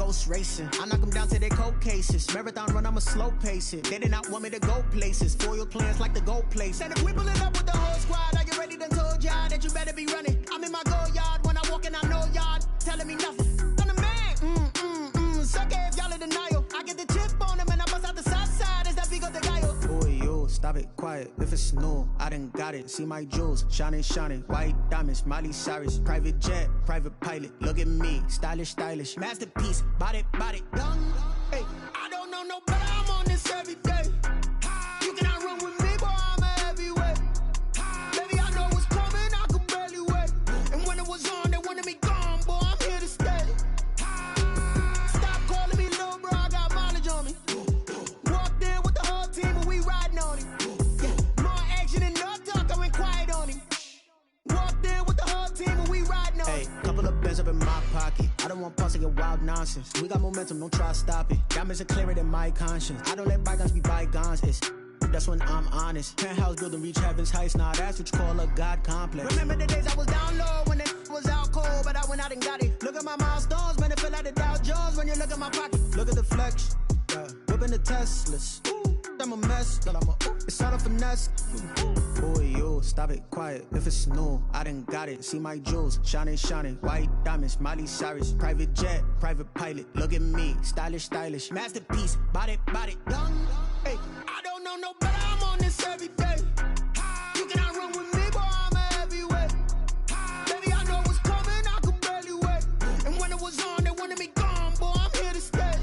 ghost racing. I knock them down to their cold cases. Marathon run, I'ma slow pace it. They did not want me to go places. Foil plans like the gold place. And if we pulling up with the whole squad, are you ready? Done told y'all that you better be running. I'm in my go yard when I walk in, I know y'all telling me nothing. I'm the man. Suck it if y'all in denial. I get the chip on them and I bust out the south side. Is that Vigo de Gallo? Boy, yo, stop it, quiet. If it's new, I done got it. See my jewels, shining, shining. White diamonds, Miley Cyrus. Private jet, private pilot. Look at me, stylish, stylish. Masterpiece, body, young. Hey, I don't know no better. I'm on this every day. You cannot run with me, boy. I'm a heavyweight. Baby, I know what's coming. I could barely wait. And when it was on, they wanted me gone, boy. I'm here to stay. Stop calling me little bro. I got mileage on me. Walked in with the whole team and we riding on him. Yeah, more action and no talk. I went quiet on him. Walked in with the whole team and we riding on him. Hey, couple of bands up in my pocket. I don't want pause to get wild nonsense. We got momentum, don't try to stop it. Diamonds are clearer than my conscience. I don't let bygones be bygones. That's when I'm honest. Penthouse building, reach heaven's heights. Nah, that's what you call a God complex. Remember the days I was down low when it was out cold, but I went out and got it. Look at my milestones, man, it feel like the Dow Jones when you look at my pocket. Look at the flex, whipping the Teslas. I'm a mess, but it's all a finesse. Boy, yo, stop it, quiet. If it's new, I done got it. See my jewels, shining, shining. White diamonds, Miley Cyrus. Private jet, private pilot. Look at me, stylish, stylish. Masterpiece, body, young. Hey, I don't know no better. I'm on this every day. You cannot run with me, boy. I'm a heavyweight. Baby, I know what's coming. I could barely wait. And when it was on, they wanted me gone, boy. I'm here to stay.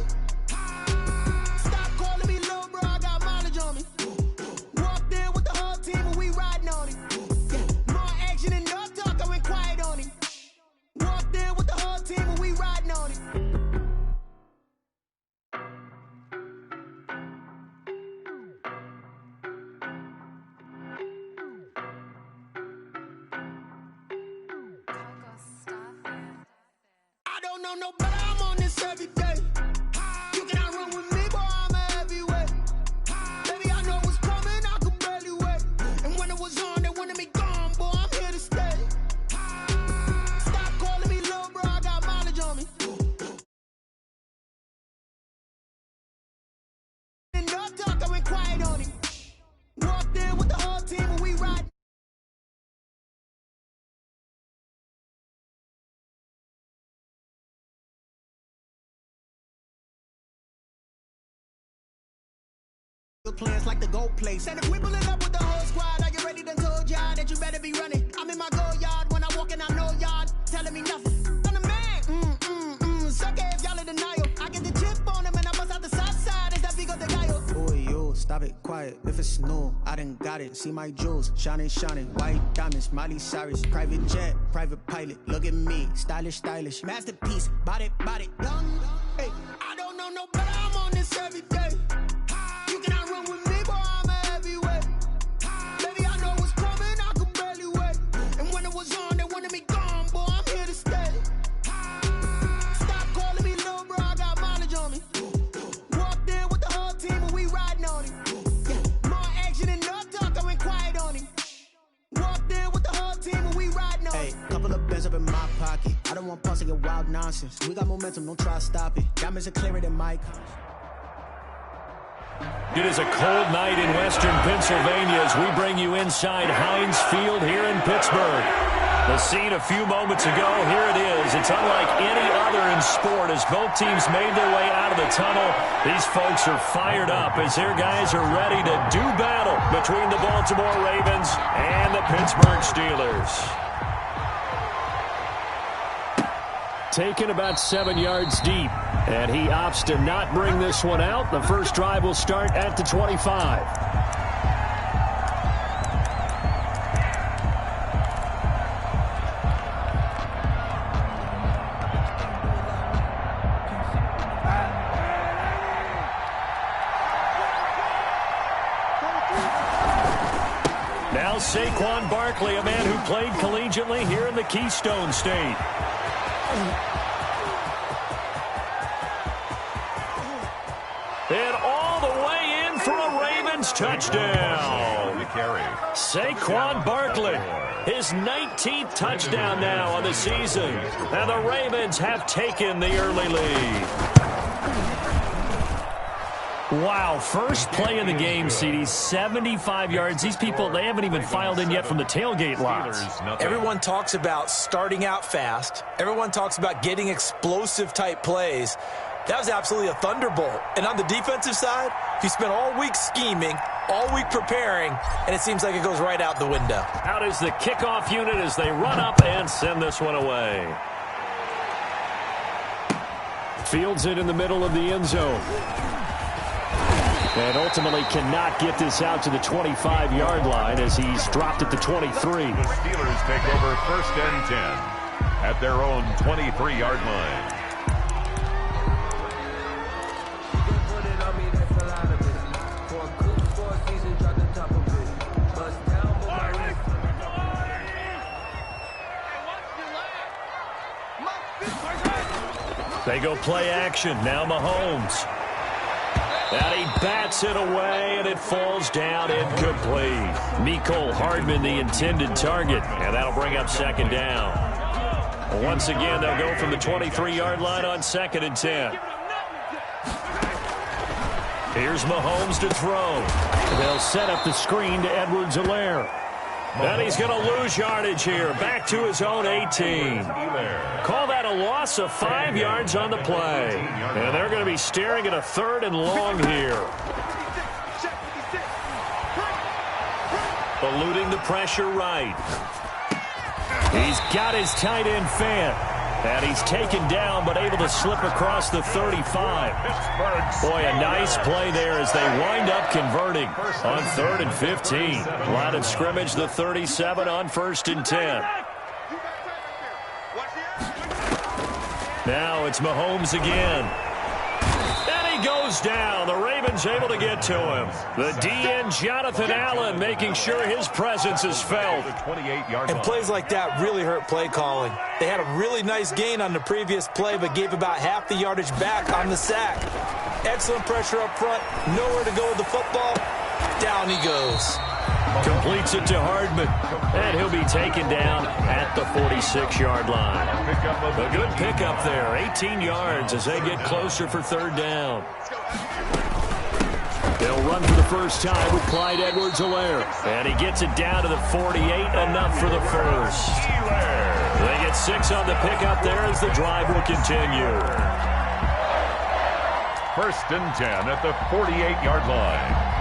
Stop calling me little bro. I got mileage on me. Walked in with the whole team and we riding on him. Yeah, more action and no talk. I went quiet on him. Walked in with the whole team and we riding on him. I don't know no better. I'm on this every day. You cannot run with me, boy. I'm a heavyweight. Baby, I know what's coming. I could barely wait. And when it was on, they wanted me gone, boy. I'm here to stay. Stop calling me little bro. I got mileage on me. And no talk. I went quiet on him. Walked in with the whole team and we ride. Plans like the gold place. And if we pulling up with the whole squad, are you ready? Done told y'all that you better be running. I'm in my go yard when I walk in, I know y'all telling me nothing. I'm the man. Suck it if y'all in denial. I get the chip on them and I bust out the south side. Is that Vigo de Gallo? Boy, yo, stop it, quiet. If it's new, I done got it. See my jewels, shining, shining. White diamonds, Miley Cyrus. Private jet, private pilot. Look at me, stylish, stylish. Masterpiece, body, young. Hey, I don't know no better. I'm on this every day. You cannot run with me, boy. I'm a heavyweight. Baby, I know what's coming. I could barely wait. And when it was on, they wanted me gone, boy. I'm here to stay. Stop calling me little bro. I got mileage on me. Walked in with the whole team and we riding on him. Yeah, more action and no talk. I went quiet on him. Walked in with the whole team and we riding on him. Hey, couple of bands up in my pocket. I don't want pause to get wild nonsense. We got momentum, don't try to stop it. Diamonds are clearer than my conscience. It is a cold night in western Pennsylvania as we bring you inside Heinz Field here in Pittsburgh. The scene a few moments ago, here it is. It's unlike any other in sport as both teams made their way out of the tunnel. These folks are fired up as their guys are ready to do battle between the Baltimore Ravens and the Pittsburgh Steelers. Taken about 7 yards deep, and he opts to not bring this one out. The first drive will start at the 25. Now Saquon Barkley, a man who played collegiately here in the Keystone State. And all the way in for a Ravens touchdown. Saquon Barkley, his 19th touchdown now on the season. And the Ravens have taken the early lead. Wow, first play in the game, CD, 75 yards. These people, they haven't even filed in yet from the tailgate lots. Everyone talks about starting out fast. Everyone talks about getting explosive-type plays. That was absolutely a thunderbolt. And on the defensive side, you spent all week scheming, all week preparing, and it seems like it goes right out the window. Out is the kickoff unit as they run up and send this one away. Fields it in the middle of the end zone. And ultimately cannot get this out to the 25-yard line as he's dropped at the 23. The Steelers take over 1st and 10 at their own 23-yard line. They go play action. Now Mahomes. And he bats it away, and it falls down incomplete. Mecole Hardman, the intended target, and that'll bring up 2nd down. Once again, they'll go from the 23-yard line on 2nd and 10. Here's Mahomes to throw. They'll set up the screen to Edwards-Helaire. And he's going to lose yardage here. Back to his own 18. Call that a loss of 5 yards on the play. And they're going to be staring at a 3rd and long here. Eluding the pressure right. He's got his tight end Fant. And he's taken down, but able to slip across the 35. Boy, a nice play there as they wind up converting on 3rd and 15. Line of scrimmage, the 37 on 1st and 10. Now it's Mahomes again. And he goes down. The Ravens able to get to him. The DN, Jonathan Allen, making sure his presence is felt. And plays like that really hurt play calling. They had a really nice gain on the previous play, but gave about half the yardage back on the sack. Excellent pressure up front. Nowhere to go with the football. Down he goes. Completes it to Hardman. And he'll be taken down at the 46-yard line. A good pickup there. 18 yards as they get closer for 3rd down. They'll run for the first time with Clyde Edwards-Helaire. And he gets it down to the 48, enough for the first. They get 6 on the pickup there as the drive will continue. 1st and 10 at the 48-yard line.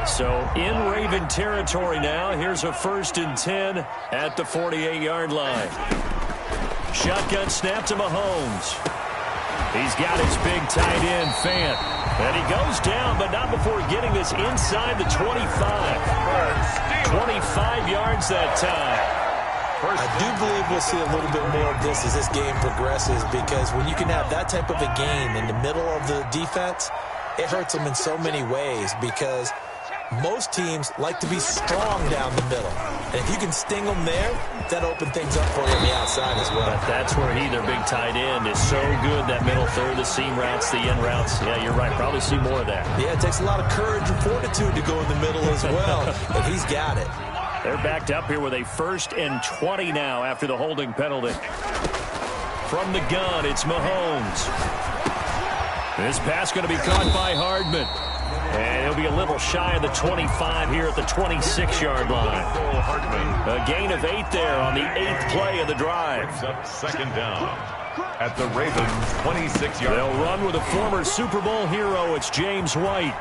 So in Raven territory now. Here's a 1st and 10 at the 48-yard line. Shotgun snap to Mahomes. He's got his big tight end, Fant. And he goes down, but not before getting this inside the 25. 25 yards that time. I do believe we'll see a little bit more of this as this game progresses, because when you can have that type of a game in the middle of the defense, it hurts them in so many ways, because most teams like to be strong down the middle. And if you can sting them there, that opens things up for you on the outside as well. But that's where he, their big tight end, is so good, that middle third, the seam routes, the in routes. Yeah, you're right. Probably see more of that. Yeah, it takes a lot of courage and fortitude to go in the middle as well, but he's got it. They're backed up here with a 1st and 20 now after the holding penalty. From the gun, it's Mahomes. This pass going to be caught by Hardman. And he'll be a little shy of the 25 here at the 26-yard line. A gain of 8 there on the 8th play of the drive. 2nd down at the Ravens' 26-yard line. They'll run with a former Super Bowl hero. It's James White.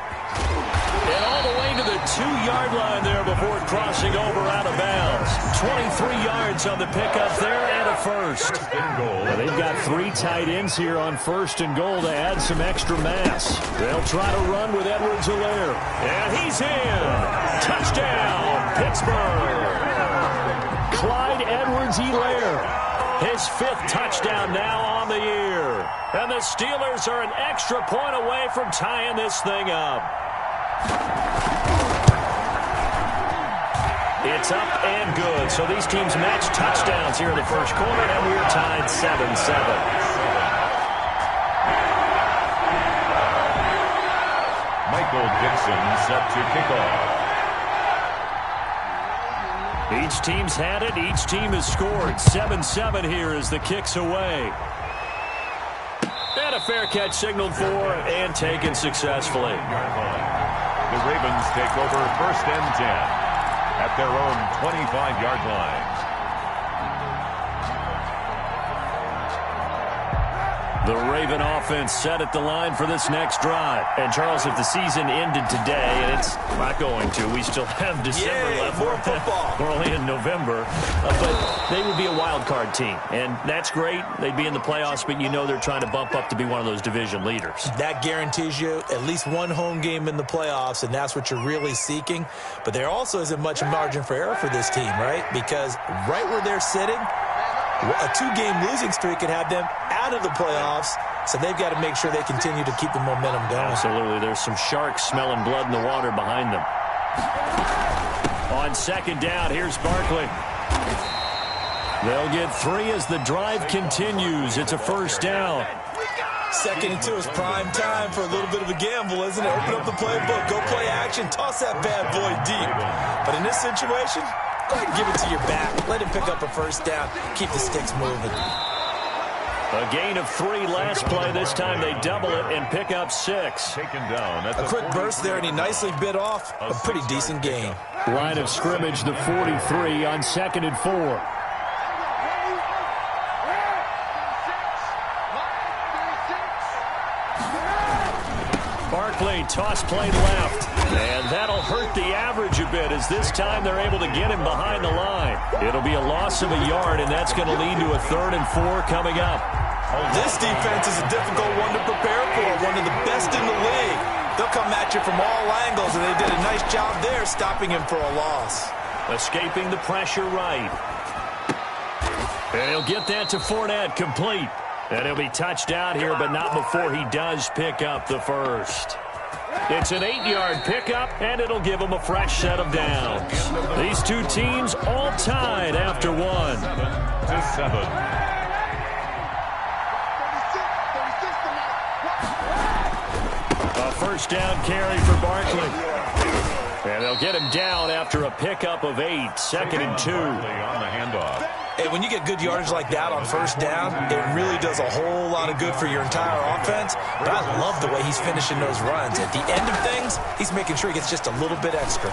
And all the way to the 2-yard line there before crossing over out of bounds. 23 yards on the pickup there and a first. Now they've got 3 tight ends here on 1st and goal to add some extra mass. They'll try to run with Edwards-Helaire. And he's in. Touchdown, Pittsburgh. Clyde Edwards-Helaire. His 5th touchdown now on the year. And the Steelers are an extra point away from tying this thing up. It's up and good. So these teams match touchdowns here in the first quarter, and we're tied 7-7. Michael Dixon set to kick off. Each team's had it. Each team has scored. 7-7 here as the kick's away. And a fair catch signaled for and taken successfully. The Ravens take over 1st and 10 at their own 25-yard line. The Raven offense set at the line for this next drive. And, Charles, if the season ended today, and it's not going to, we still have December left. More football. We're only in November. But they would be a wild card team. And that's great. They'd be in the playoffs, but you know they're trying to bump up to be one of those division leaders. That guarantees you at least one home game in the playoffs, and that's what you're really seeking. But there also isn't much margin for error for this team, right? Because right where they're sitting, a 2-game losing streak could have them out of the playoffs, so they've got to make sure they continue to keep the momentum going. Absolutely. There's some sharks smelling blood in the water behind them. On 2nd down, here's Barkley. They'll get 3 as the drive continues. It's a 1st down. 2nd and 2 is prime time for a little bit of a gamble, isn't it? Open up the playbook, go play action, toss that bad boy deep. But in this situation, go ahead and give it to your back. Let him pick up a 1st down. Keep the sticks moving. A gain of 3 last play. This time they double it and pick up 6. Taken down. That's a quick burst there, and he nicely bit off a pretty decent gain. Line of scrimmage, the 43 on 2nd and 4. Barkley, toss play left. And that'll hurt the average a bit as this time they're able to get him behind the line. It'll be a loss of a yard, and that's going to lead to a 3rd and 4 coming up. This defense is a difficult one to prepare for, one of the best in the league. They'll come at you from all angles, and they did a nice job there stopping him for a loss. Escaping the pressure right. And he'll get that to Fournette, complete. And he'll be touched out here, but not before he does pick up the 1st. It's an 8-yard pickup, and it'll give them a fresh set of downs. These two teams all tied after 1. 7-7. A 1st down carry for Barkley. And they'll get him down after a pickup of 8. 2nd and 2. On the handoff. Hey, when you get good yardage like that on 1st down, it really does a whole lot of good for your entire offense. But I love the way he's finishing those runs. At the end of things, he's making sure he gets just a little bit extra.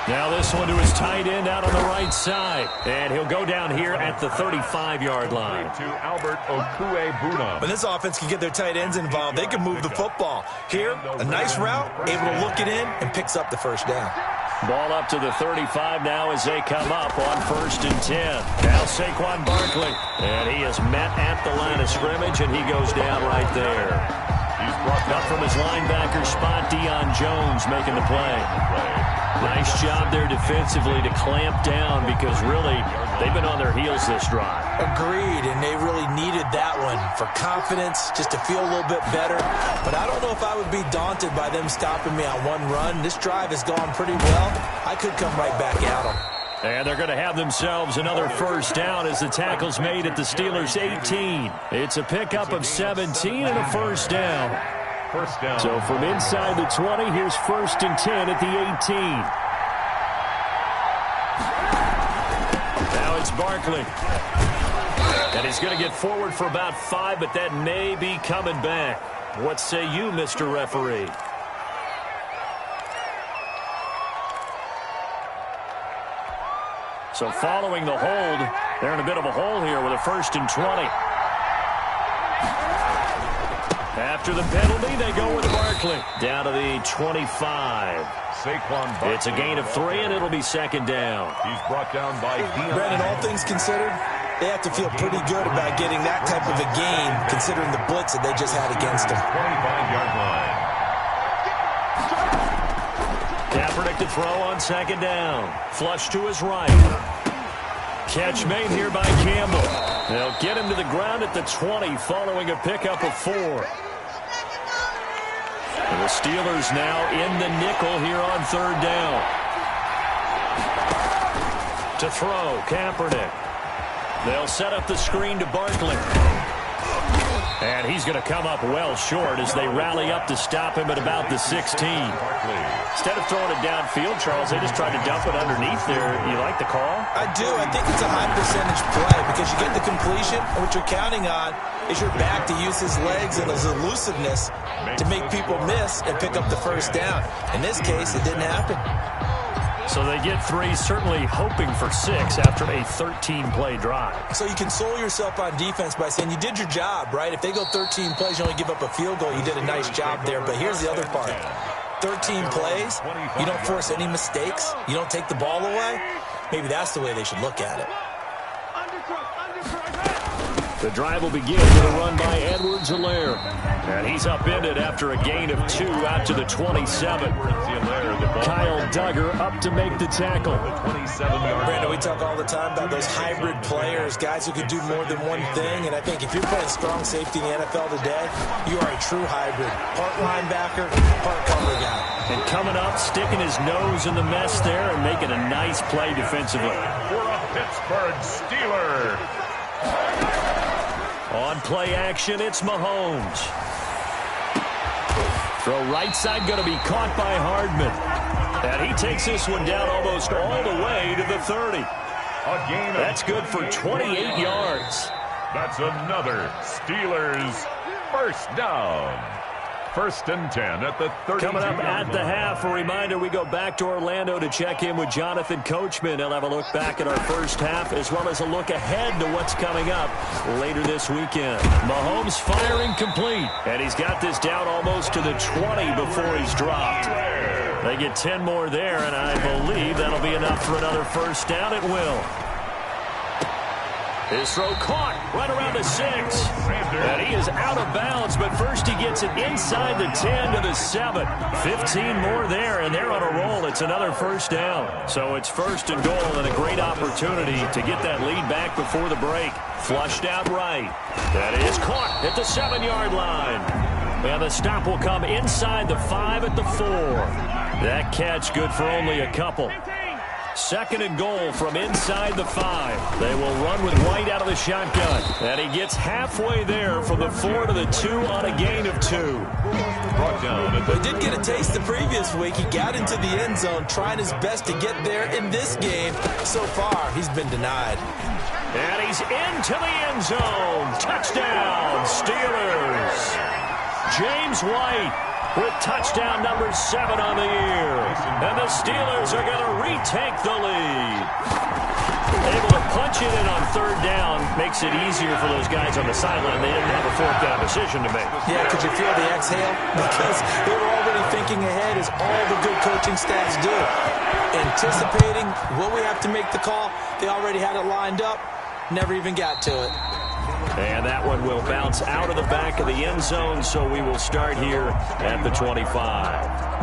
Now this one to his tight end out on the right side. And he'll go down here at the 35-yard line. To Albert Okwuegbunam. When this offense can get their tight ends involved, they can move the football. Here, a nice route, able to look it in, and picks up the 1st down. Ball up to the 35 now as they come up on 1st and 10. Now Saquon Barkley. And he is met at the line of scrimmage, and he goes down right there. He's brought up from his linebacker spot, Deion Jones making the play. Nice job there defensively to clamp down because really they've been on their heels this drive. Agreed, and they really needed that one for confidence, just to feel a little bit better. But I don't know if I would be daunted by them stopping me on one run. This drive has gone pretty well. I could come right back at them. And they're going to have themselves another 1st down as the tackle's made at the Steelers' 18. It's a pickup of 17 and a 1st down. 1st down. So from inside the 20, here's 1st and 10 at the 18. Now it's Barkley. And he's going to get forward for about 5, but that may be coming back. What say you, Mr. Referee? So following the hold, they're in a bit of a hole here with a 1st and 20. After the penalty, they go with Barkley. Down to the 25. Saquon Barkley. It's a gain of 3, and it'll be 2nd down. He's brought down by Deion. Brandon, all things considered, they have to feel pretty good about getting that type of a gain, considering the blitz that they just had against them. 25-yard line. Kaepernick to throw on 2nd down. Flush to his right. Catch made here by Campbell. They'll get him to the ground at the 20 following a pickup of 4. And the Steelers now in the nickel here on 3rd down. To throw, Kaepernick. They'll set up the screen to Barkley. And he's going to come up well short as they rally up to stop him at about the 16. Instead of throwing it downfield, Charles, they just tried to dump it underneath there. You like the call? I do. I think it's a high percentage play because you get the completion, and what you're counting on is your back to use his legs and his elusiveness to make people miss and pick up the first down. In this case, it didn't happen. So they get 3, certainly hoping for 6 after a 13-play drive. So you console yourself on defense by saying you did your job, right? If they go 13 plays, you only give up a field goal, you did a nice job there. But here's the other part. 13 plays, you don't force any mistakes, you don't take the ball away. Maybe that's the way they should look at it. The drive will begin with a run by Edwards-Helaire. And he's upended after a gain of 2 out to the 27. Kyle Duggar up to make the tackle. Brandon, we talk all the time about those hybrid players, guys who can do more than one thing. And I think if you're playing strong safety in the NFL today, you are a true hybrid. Part linebacker, part cover guy. And coming up, sticking his nose in the mess there and making a nice play defensively. For a Pittsburgh Steeler. On play action, it's Mahomes. Throw right side going to be caught by Hardman. And he takes this one down almost all the way to the 30. That's good for 28 yards. That's another Steelers first down. 1st and 10 at the 30. Coming up at the half, a reminder, we go back to Orlando to check in with Jonathan Coachman. He'll have a look back at our first half as well as a look ahead to what's coming up later this weekend. Mahomes firing complete, and he's got this down almost to the 20 before he's dropped. They get 10 more there, and I believe that'll be enough for another first down. It will. His throw caught right around the 6. And he is out of bounds, but first he gets it inside the 10 to the 7. 15 more there, and they're on a roll. It's another first down. So it's 1st and goal and a great opportunity to get that lead back before the break. Flushed out right. That is caught at the 7-yard line. And the stop will come inside the 5 at the 4. That catch good for only a couple. 2nd and goal from inside the 5. They will run with White out of the shotgun. And he gets halfway there from the 4 to the 2 on a gain of 2. He did get a taste the previous week. He got into the end zone, trying his best to get there in this game. So far, he's been denied. And he's into the end zone. Touchdown, Steelers. James White with touchdown number 7 on the year. And the Steelers are going to retake the lead. Able to punch it in on 3rd down. Makes it easier for those guys on the sideline. They didn't have a 4th down decision to make. Yeah, could you feel the exhale? Because they were already thinking ahead, as all the good coaching staffs do. Anticipating, will we have to make the call? They already had it lined up. Never even got to it. And that one will bounce out of the back of the end zone, so we will start here at the 25.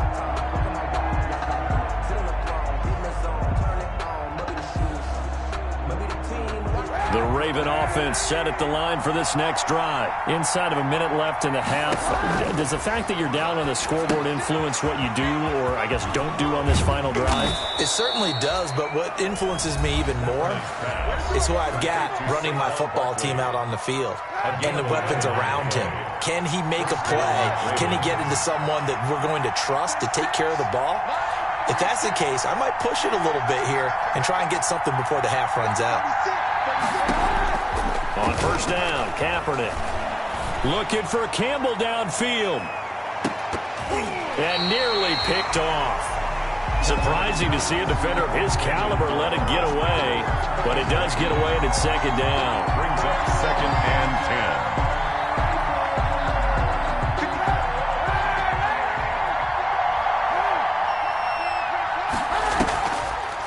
The Raven offense set at the line for this next drive. Inside of a minute left in the half. Does the fact that you're down on the scoreboard influence what you do, or I guess don't do on this final drive? It certainly does, but what influences me even more is who I've got running my football team out on the field and the weapons around him. Can he make a play? Can he get into someone that we're going to trust to take care of the ball? If that's the case, I might push it a little bit here and try and get something before the half runs out. On 1st down, Kaepernick looking for Campbell downfield. And nearly picked off. Surprising to see a defender of his caliber let it get away, but it does get away and it's 2nd down. Brings up 2nd and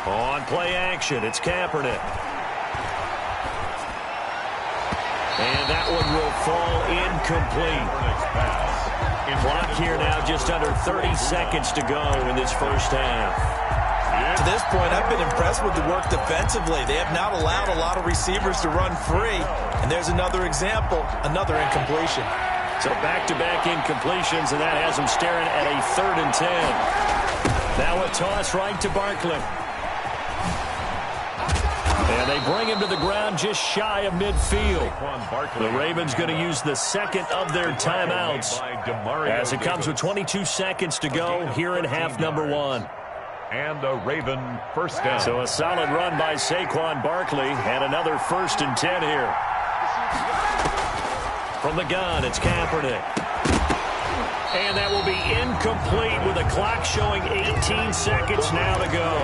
10. On play action, it's Kaepernick. And that one will fall incomplete. Clock here now, just under 30 seconds to go in this first half. To this point, I've been impressed with the work defensively. They have not allowed a lot of receivers to run free. And there's another example, another incompletion. So back-to-back incompletions, and that has them staring at a 3rd and 10. Now a toss right to Barkley. And they bring him to the ground just shy of midfield. The Ravens going to use the second of their timeouts as it comes with 22 seconds to go here in half number 1. And a Raven first down. So a solid run by Saquon Barkley and another 1st and 10 here. From the gun, it's Kaepernick. And that will be incomplete with the clock showing 18 seconds now to go.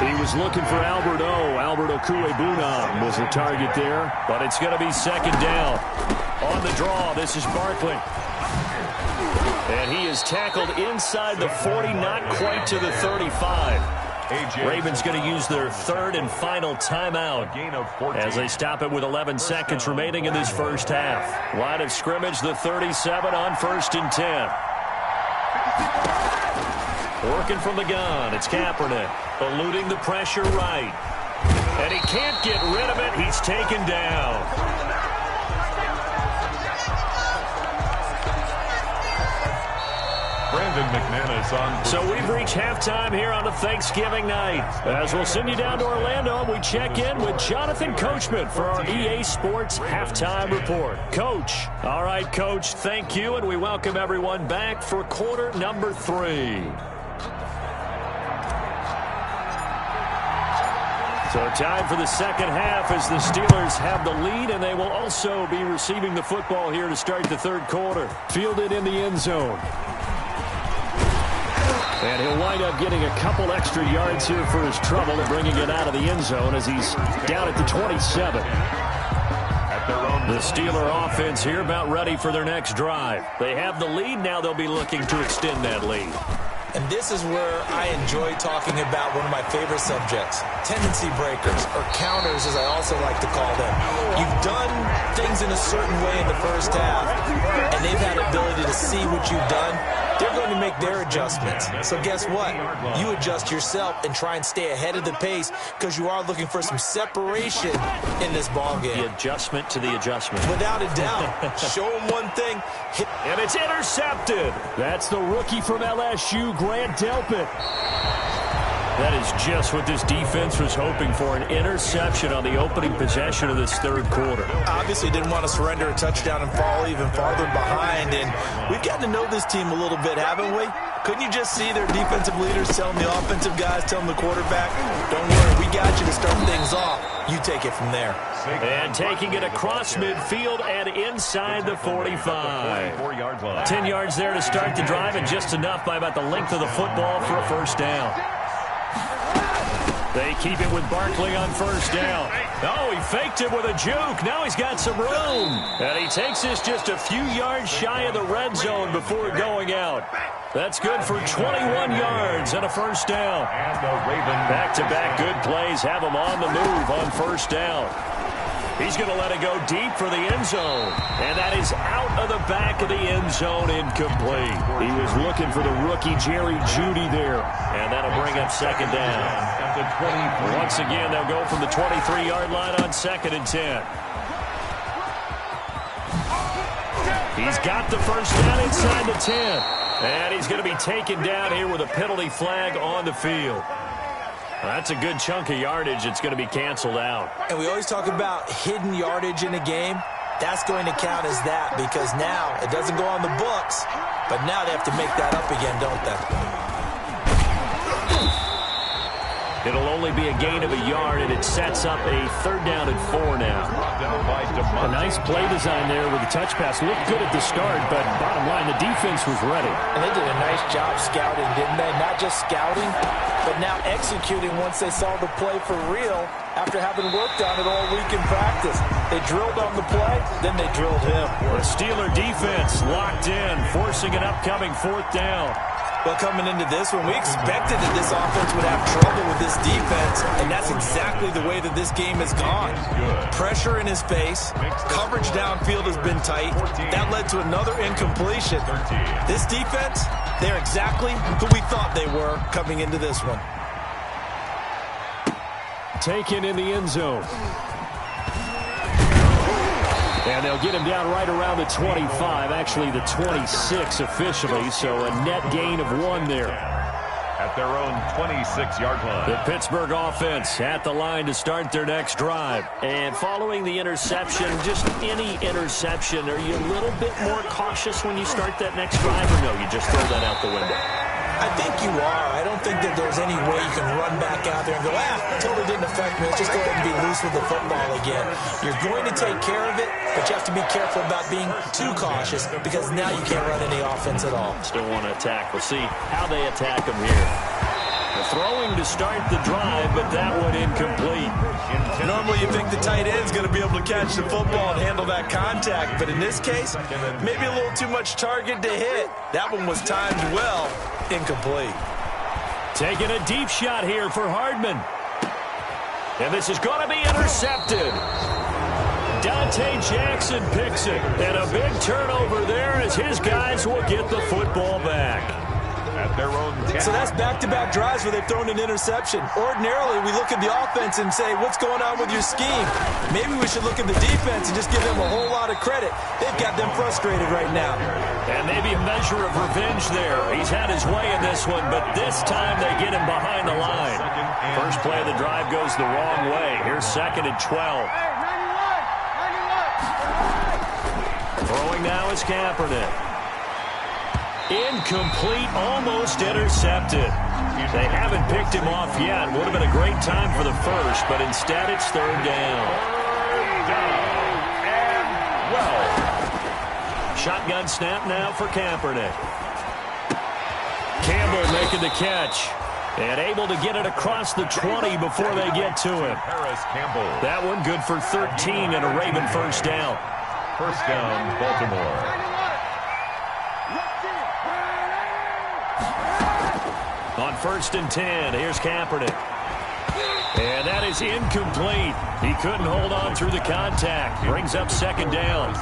He was looking for Albert Okwuegbunam was the target there, but it's going to be second down. On the draw, this is Barkley. And he is tackled inside the 40, not quite to the 35. Ravens going to use their 3rd and final timeout as they stop it with 11 seconds remaining in this first half. Line of scrimmage, the 37 on 1st and 10. Working from the gun, it's Kaepernick, eluding the pressure right. And he can't get rid of it. He's taken down. Brandon McManus on. So we've reached halftime here on a Thanksgiving night. As we'll send you down to Orlando, we check in with Jonathan Coachman for our EA Sports Halftime Report. Coach. All right, Coach, thank you, and we welcome everyone back for quarter number 3. So time for the second half as the Steelers have the lead, and they will also be receiving the football here to start the third quarter. Fielded in the end zone. And he'll wind up getting a couple extra yards here for his trouble and bringing it out of the end zone as he's down at the 27. The Steeler offense here about ready for their next drive. They have the lead. Now they'll be looking to extend that lead. And this is where I enjoy talking about one of my favorite subjects, tendency breakers, or counters as I also like to call them. You've done things in a certain way in the first half, and they've had the ability to see what you've done. They're going to make their adjustments. So guess what? You adjust yourself and try and stay ahead of the pace because you are looking for some separation in this ball game. The adjustment to the adjustment. Without a doubt. Show them one thing. And it's intercepted. That's the rookie from LSU, Grant Delpit. That is just what this defense was hoping for, an interception on the opening possession of this third quarter. Obviously didn't want to surrender a touchdown and fall even farther behind, and we've gotten to know this team a little bit, haven't we? Couldn't you just see their defensive leaders telling the offensive guys, telling the quarterback, don't worry, we got you to start things off. You take it from there. And taking it across midfield and inside the 45. 10 yards there to start the drive, and just enough by about the length of the football for a first down. They keep it with Barkley on first down. Oh, he faked it with a juke. Now he's got some room. And he takes this just a few yards shy of the red zone before going out. That's good for 21 yards and a first down. Back-to-back good plays have him on the move on first down. He's going to let it go deep for the end zone. And that is out of the back of the end zone, incomplete. He was looking for the rookie Jerry Jeudy there. And that'll bring up second down. Once again, they'll go from the 23-yard line on 2nd and 10. He's got the first down inside the 10. And he's going to be taken down here with a penalty flag on the field. That's a good chunk of yardage. It's going to be canceled out. And we always talk about hidden yardage in a game. That's going to count as that because now it doesn't go on the books, but now they have to make that up again, don't they? It'll only be a gain of a yard, and it sets up a 3rd down and 4 now. A nice play design there with the touch pass. Looked good at the start, but bottom line, the defense was ready. And they did a nice job scouting, didn't they? Not just scouting, but now executing once they saw the play for real after having worked on it all week in practice. They drilled on the play, then they drilled him. The Steeler defense locked in, forcing an upcoming 4th down. Well, coming into this one, we expected that this offense would have trouble with this defense, and that's exactly the way that this game has gone. Pressure in his face, coverage downfield has been tight. That led to another incompletion. This defense, they're exactly who we thought they were coming into this one. Taken in the end zone. And they'll get him down right around the 25, actually the 26 officially, so a net gain of 1 there. at their own 26-yard line. The Pittsburgh offense at the line to start their next drive. And following the interception, just any interception, are you a little bit more cautious when you start that next drive, or no, you just throw that out the window? I think you are. I don't think that there's any way you can run back out there and go, totally didn't affect me. Let's just go ahead and be loose with the football again. You're going to take care of it, but you have to be careful about being too cautious because now you can't run any offense at all. Still want to attack. We'll see how they attack them here. Throwing to start the drive, but that one incomplete. Normally you think the tight end's going to be able to catch the football and handle that contact, but in this case, maybe a little too much target to hit. That one was timed well. Incomplete. Taking a deep shot here for Hardman. And this is going to be intercepted. Dante Jackson picks it. And a big turnover there as his guys will get the football back. At their own 10. So that's back-to-back drives where they've thrown an interception. Ordinarily, we look at the offense and say, what's going on with your scheme? Maybe we should look at the defense and just give them a whole lot of credit. They've got them frustrated right now. And maybe a measure of revenge there. He's had his way in this one, but this time they get him behind the line. First play of the drive goes the wrong way. Here's 2nd and 12. Throwing now is Kaepernick. Incomplete, almost intercepted. They haven't picked him off yet. Would have been a great time for the first, but instead it's 3rd down. And 12. Shotgun snap now for Kaepernick. Campbell making the catch. And able to get it across the 20 before they get to him. That one good for 13 and a Raven first down. First down, Baltimore. On 1st and 10, here's Kaepernick. And that is incomplete. He couldn't hold on through the contact. Brings up 2nd down.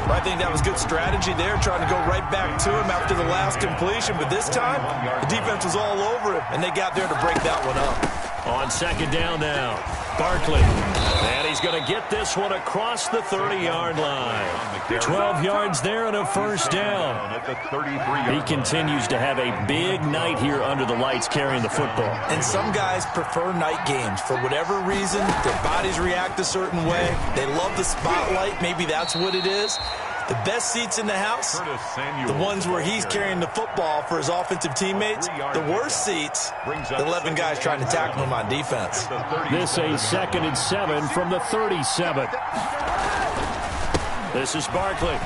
I think that was good strategy there, trying to go right back to him after the last completion. But this time, the defense was all over him, and they got there to break that one up. On 2nd down now, Barkley. And he's going to get this one across the 30-yard line. 12 yards there and a first down. He continues to have a big night here under the lights carrying the football. And some guys prefer night games. For whatever reason, their bodies react a certain way. They love the spotlight. Maybe that's what it is. The best seats in the house, the ones where he's carrying the football for his offensive teammates. The worst seats, the 11 guys trying to tackle him on defense. This a 2nd and 7 from the 37. This is Barkley.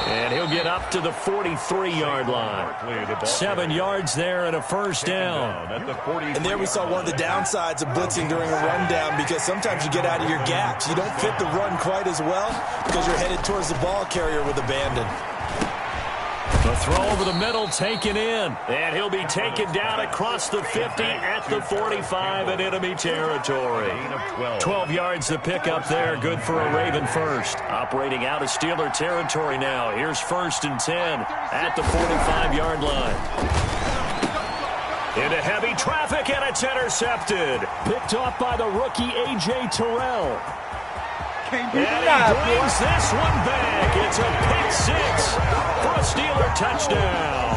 And he'll get up to the 43-yard line. 7 yards there and a first down. And there we saw one of the downsides of blitzing during a rundown, because sometimes you get out of your gaps. You don't fit the run quite as well because you're headed towards the ball carrier with abandon. The throw over the middle taken in. And he'll be taken down across the 50 at the 45 in enemy territory. 12 yards to pick up there. Good for a Raven first. Operating out of Steeler territory now. Here's 1st and 10 at the 45-yard line. Into heavy traffic, and it's intercepted. Picked off by the rookie A.J. Terrell. And he brings this one back. It's a pick 6 for a Steeler touchdown.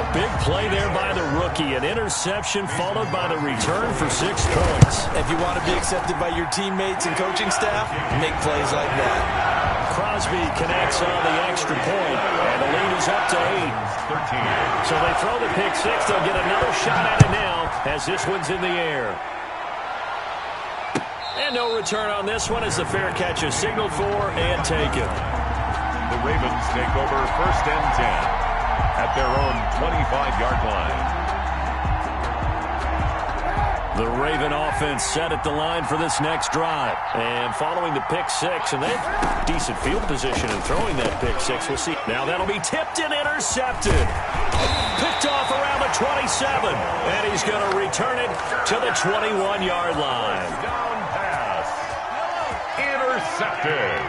A big play there by the rookie. An interception followed by the return for 6 points. If you want to be accepted by your teammates and coaching staff, make plays like that. Crosby connects on the extra point, and the lead is up to 8. So they throw the pick 6. They'll get another shot at it now as this one's in the air. And no return on this one as the fair catch is signaled for and taken. The Ravens take over 1st and 10 at their own 25-yard line. The Raven offense set at the line for this next drive. And following the pick 6, and they have decent field position in throwing that pick 6. We'll see. Now that'll be tipped and intercepted. Picked off around the 27. And he's going to return it to the 21-yard line. Intercepted.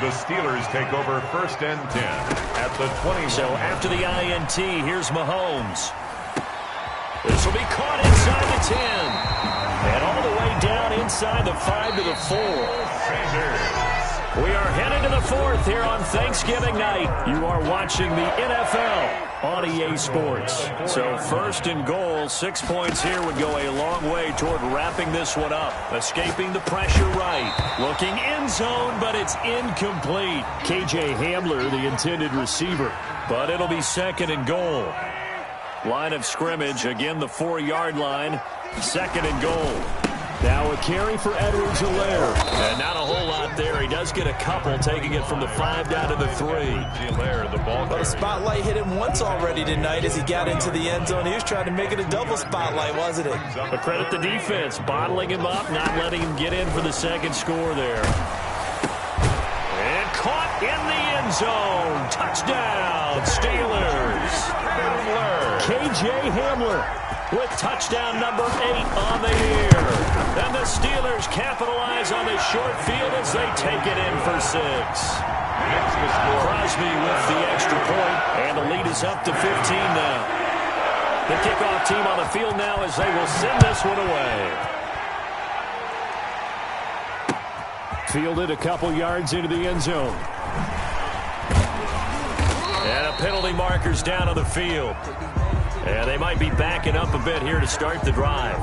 The Steelers take over 1st and 10 at the 20. So after the INT, here's Mahomes. This will be caught inside the 10. And all the way down inside the 5 to the 4. We are headed to the fourth here on Thanksgiving night. You are watching the NFL on EA Sports. So first and goal, 6 points here would go a long way toward wrapping this one up. Escaping the pressure right. Looking end zone, but it's incomplete. KJ Hamler, the intended receiver. But it'll be second and goal. Line of scrimmage, again the 4-yard line. Second and goal. Now a carry for Edwards-Helaire. And not a whole lot there. He does get a couple, taking it from the 5 down to the 3. Well, the spotlight hit him once already tonight as he got into the end zone. He was trying to make it a double spotlight, wasn't it? But credit the defense, bottling him up, not letting him get in for the second score there. And caught in the end zone. Touchdown, Steelers. KJ Hamler with touchdown number 8 on the year. And the Steelers capitalize on this short field as they take it in for 6. Crosby with the extra point, and the lead is up to 15 now. The kickoff team on the field now as they will send this one away. Fielded a couple yards into the end zone. And a penalty marker's down on the field. And they might be backing up a bit here to start the drive.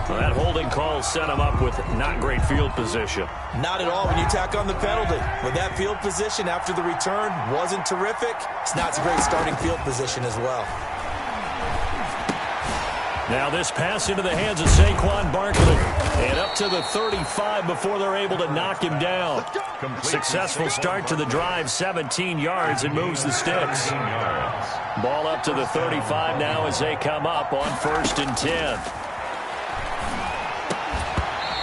Well, that holding call set them up with not great field position. Not at all when you tack on the penalty. With that field position after the return wasn't terrific, it's not a great starting field position as well. Now this pass into the hands of Saquon Barkley. And up to the 35 before they're able to knock him down. Successful start to the drive, 17 yards, and moves the sticks. Ball up to the 35 now as they come up on 1st and 10.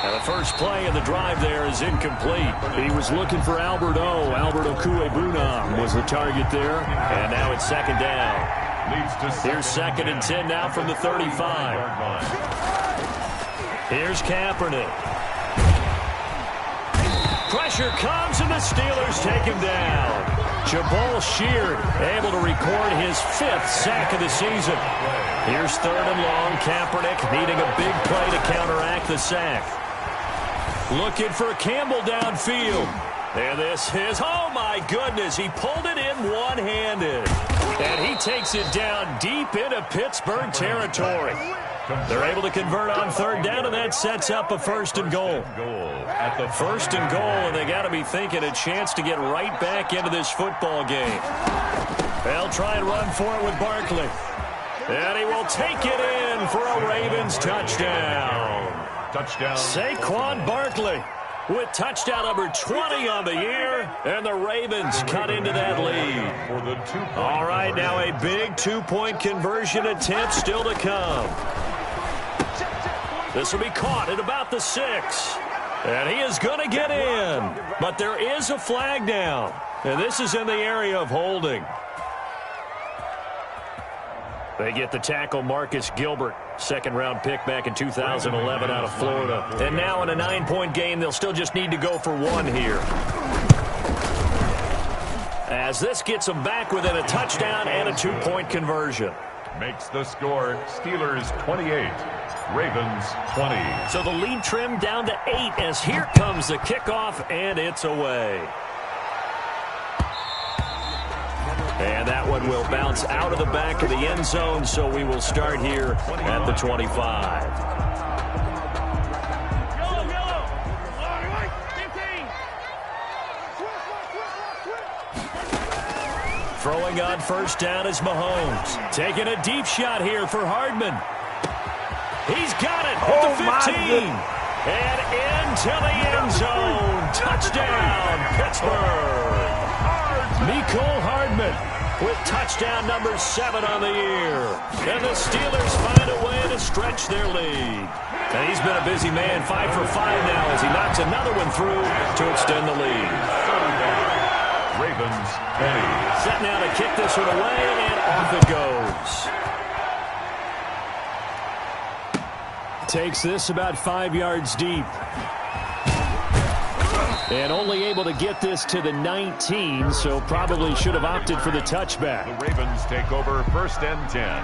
And the first play of the drive there is incomplete. He was looking for Albert Okwuegbunam was the target there. And now it's second down. Here's 2nd and 10 now from the 35. Here's Kaepernick. Pressure comes and the Steelers take him down. Jabal Sheard able to record his 5th sack of the season. Here's 3rd and long. Kaepernick needing a big play to counteract the sack. Looking for Campbell downfield. And this is, oh my goodness, he pulled it in one-handed. And he takes it down deep into Pittsburgh territory. They're able to convert on 3rd down, and that sets up a 1st and goal. At the 1st and goal, and they got to be thinking a chance to get right back into this football game. They'll try and run for it with Barkley. And he will take it in for a Ravens touchdown. Saquon Barkley with touchdown number 20 on the year, and the Ravens cut into that lead. All right, now a big 2-point conversion attempt still to come. This will be caught at about the 6. And he is going to get in. But there is a flag down. And this is in the area of holding. They get the tackle, Marcus Gilbert. 2nd-round pick back in 2011 out of Florida. And now in a 9-point game, they'll still just need to go for 1 here. As this gets them back within a touchdown and a 2-point conversion. Makes the score Steelers 28, Ravens 20. So the lead trimmed down to 8 as here comes the kickoff, and it's away. And that one will bounce out of the back of the end zone, so we will start here at the 25. Throwing on 1st down is Mahomes. Taking a deep shot here for Hardman. He's got it at the 15. And into the end zone. Touchdown, Pittsburgh. Mecole Hardman with touchdown number 7 on the year. And the Steelers find a way to stretch their lead. And he's been a busy man, 5 for 5 now as he knocks another one through to extend the lead. Ravens 20. Set now to kick this one away, and off it goes. Takes this about 5 yards deep. And only able to get this to the 19, so probably should have opted for the touchback. The Ravens take over 1st and 10.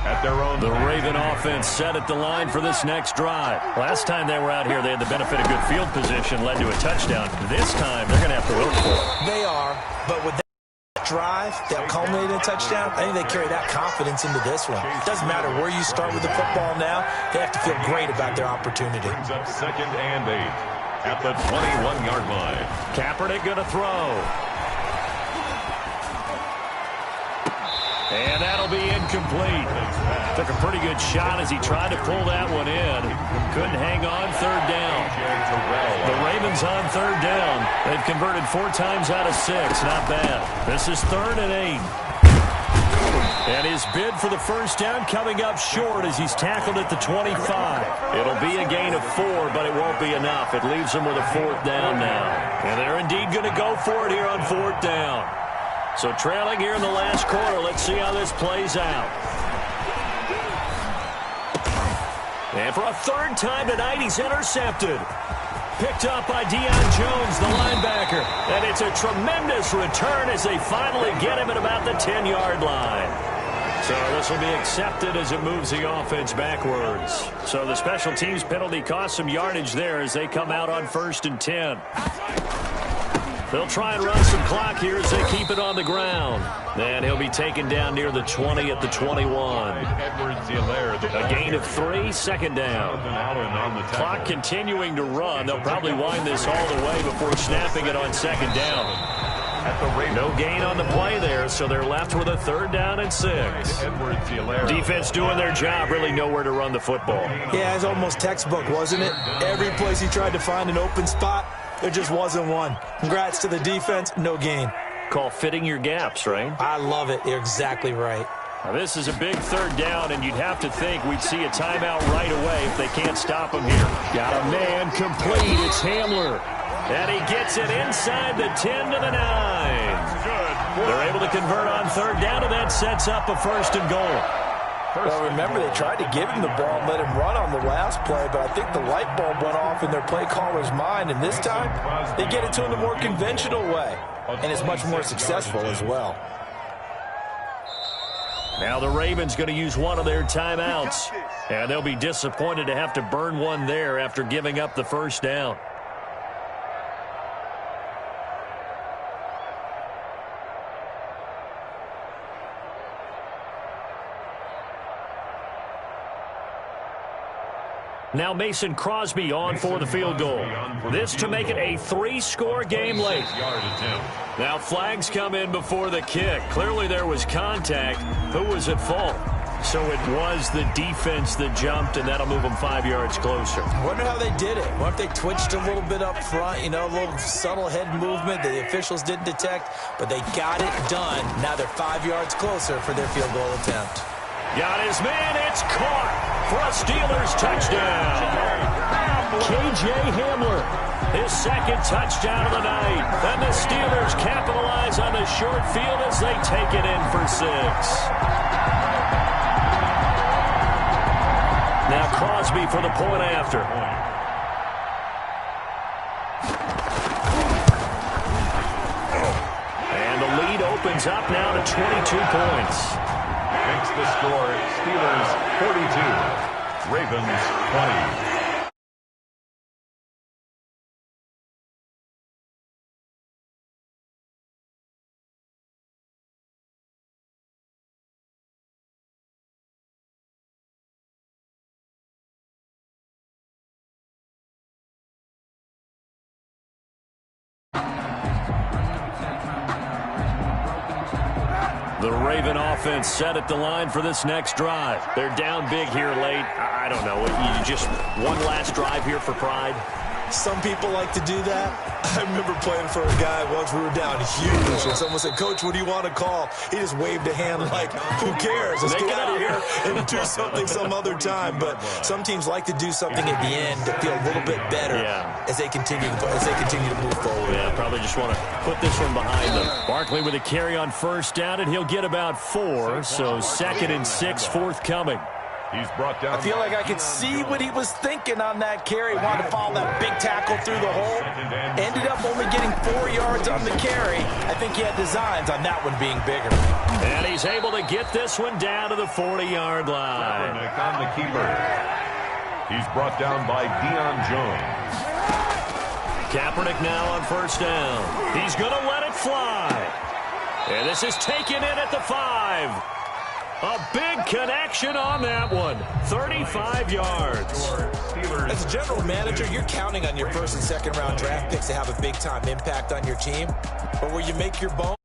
at their own. The Raven offense set at the line for this next drive. Last time they were out here, they had the benefit of good field position, led to a touchdown. This time, they're going to have to work for it. They are, but with that drive that culminated in a touchdown, I think they carry that confidence into this one. It doesn't matter where you start with the football now. They have to feel great about their opportunity. Brings up 2nd and 8 at the 21-yard line. Kaepernick going to throw. And that'll be incomplete. Took a pretty good shot as he tried to pull that one in. Couldn't hang on 3rd down. The Ravens on 3rd down. They've converted 4 times out of 6. Not bad. This is 3rd and 8. And his bid for the first down coming up short as he's tackled at the 25. It'll be a gain of 4, but it won't be enough. It leaves him with a 4th down now. And they're indeed going to go for it here on 4th down. So trailing here in the last quarter. Let's see how this plays out. And for a 3rd time tonight, he's intercepted. Picked up by Deion Jones, the linebacker. And it's a tremendous return as they finally get him at about the 10-yard line. So this will be accepted as it moves the offense backwards. So the special teams penalty cost some yardage there as they come out on 1st and 10. They'll try and run some clock here as they keep it on the ground. And he'll be taken down near the 20 at the 21. A gain of 3, 2nd down. Clock continuing to run. They'll probably wind this all the way before snapping it on 2nd down. No gain on the play there, so they're left with a 3rd down and 6. Defense doing their job, really nowhere to run the football. Yeah, it's almost textbook, wasn't it? Every place he tried to find an open spot, there just wasn't one. Congrats to the defense, no gain. Call fitting your gaps, right? I love it. You're exactly right. Now, this is a big 3rd down, and you'd have to think we'd see a timeout right away if they can't stop him here. Got a man complete. It's Hamler. And he gets it inside the 10 to the 9. They're able to convert on 3rd down, and that sets up a 1st and goal. Well, remember, they tried to give him the ball and let him run on the last play, but I think the light bulb went off in their play caller's mind, and this time they get it to him the more conventional way, and it's much more successful as well. Now the Ravens going to use one of their timeouts, and they'll be disappointed to have to burn one there after giving up the 1st down. Now Mason Crosby on for the field goal. This to make it a 3-score game late. Now flags come in before the kick. Clearly there was contact. Who was at fault? So it was the defense that jumped, and that'll move them 5 yards closer. I wonder how they did it. What if they twitched a little bit up front, you know, a little subtle head movement that the officials didn't detect, but they got it done. Now they're 5 yards closer for their field goal attempt. Got his man. It's caught for a Steelers touchdown. K.J. Hamler, his 2nd touchdown of the night. And the Steelers capitalize on the short field as they take it in for 6. Now Crosby for the point after. And the lead opens up now to 22 points. Makes the score Steelers 42, Ravens 20. The Raven offense set at the line for this next drive. They're down big here late. I don't know. You just one last drive here for pride? Some people like to do that. I remember playing for a guy once we were down huge, and someone said, "Coach, what do you want to call?" He just waved a hand like, "Who cares? Let's get out of here and do something some other time." But some teams like to do something at the end to feel a little bit better as they continue to move forward. Yeah, probably just want to put this one behind them. Barkley with a carry on 1st down, and he'll get about 4. So 2nd and 6 forthcoming. He's brought down. I feel like I could see what he was thinking on that carry. Wanted to follow that big tackle through the hole. Ended up only getting 4 yards on the carry. I think he had designs on that one being bigger. And he's able to get this one down to the 40-yard line. On the keeper. He's brought down by Deion Jones. Kaepernick now on first down. He's going to let it fly. And this is taken in at the 5. A big connection on that one. 35 yards. As a general manager, you're counting on your first and second round draft picks to have a big-time impact on your team. But where you make your bones.